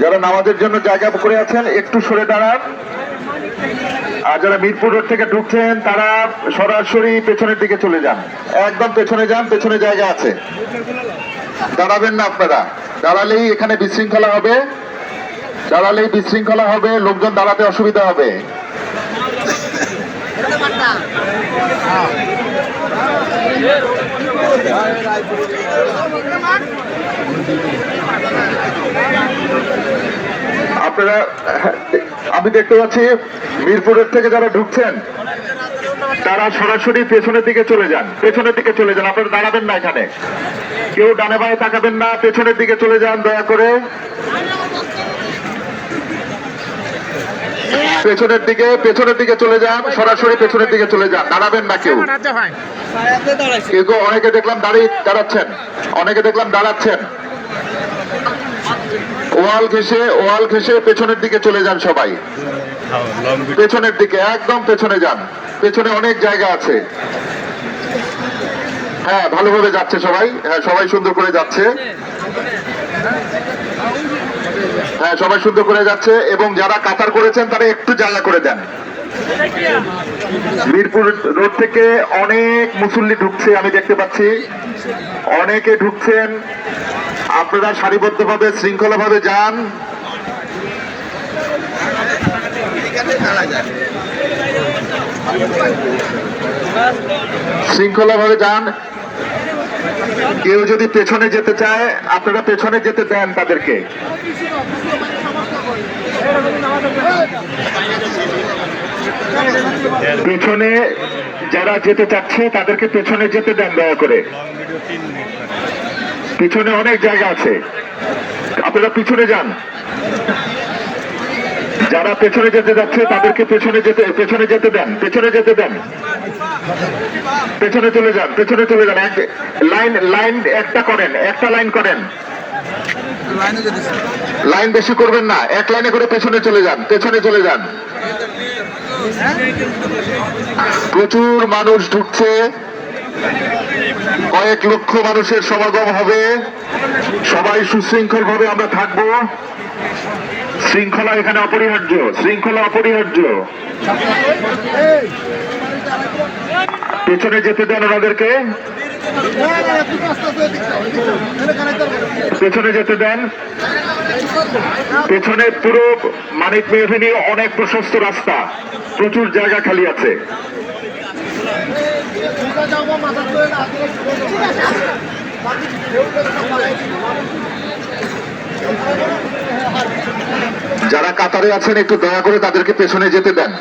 যারা নামাজের জন্য জায়গা করে আছেন একটু সরে দাঁড়ান। আর যারা মিরপুর রোড থেকে ঢুকছেন তারা সরাসরি পেছনের দিকে চলে যান, একদম পেছনে যান, পেছনে জায়গা আছে। দাঁড়াবেন না আপনারা, দাঁড়ালেই এখানে বিশৃঙ্খলা হবে, দাঁড়ালেই বিশৃঙ্খলা হবে, লোকজন দাঁড়াতে অসুবিধা হবে। আপনারা, আমি দেখতে পাচ্ছি মিরপুরের থেকে যারা ঢুকছেন তারা সরাসরি পেছনের দিকে চলে যান, পেছনের দিকে চলে যান। আপনারা দাঁড়াবেন না এখানে, কেউ ডানে বাঁয়ে তাকাবেন না, পেছনের দিকে চলে যান দয়া করে। পেছনের দিকে চলে যান, সরাসরি পেছনের দিকে চলে যান, দাঁড়াবেন না কেউ। কেউ অনেকে দেখলাম দাঁড়াচ্ছেন, অনেকে দেখলাম দাঁড়াচ্ছেন। ওয়াল ঘেঁষে পেছনের দিকে চলে যান সবাই, পেছনের দিকে, একদম পেছনে যান, পেছনে অনেক জায়গা আছে। হ্যাঁ, ভালোভাবে যাচ্ছে সবাই, হ্যাঁ সবাই সুন্দর করে যাচ্ছে, হ্যাঁ সবাই সুন্দর করে যাচ্ছে। এবং যারা কাতার করেছেন তারা একটু জায়গা করে দেন। মিরপুর রোড থেকে অনেক মুসল্লি ঢুকছে, আমি দেখতে পাচ্ছি অনেকে ঢুকছেন। আপনারা সারিবদ্ধভাবে শৃঙ্খলাভাবে যান, শৃঙ্খলাভাবে যান। কেউ যদি পেছনে যেতে চায় আপনারা পেছনে যেতে দেন তাদেরকে। পেছনে যারা যেতে চাচ্ছে তাদেরকে পেছনে যেতে দেন দয়া করে, পিছনে অনেক জায়গা আছে, আপনারা পিছনে যান। যারা পেছনে যেতে যাচ্ছে তাদেরকে পেছনে যেতে দেন, পেছনে যেতে দেন, পেছনে চলে যান, পেছনে চলে যান। লাইন একটা করেন, একটা লাইন করেন, লাইন বেশি করবেন না, এক লাইনে করে পেছনে চলে যান, পেছনে চলে যান। প্রচুর মানুষ ঢুকছে, কয়েক লক্ষ মানুষের সমাগম হবে। সবাই সুশৃঙ্খল ভাবে আমরা থাকবো, শৃঙ্খলা এখানে অপরিহার্য, শৃঙ্খলা অপরিহার্য। পেছনে যেতে দেন ওনাদেরকে, পেছনে যেতে দেন। পেছনে পুরো মানিক মেয়ে এভিনিউ অনেক প্রশস্ত রাস্তা, প্রচুর জায়গা খালি আছে। যারা কাতারে আছেন একটু দয়া করে তাদেরকে পেছনে যেতে দেন।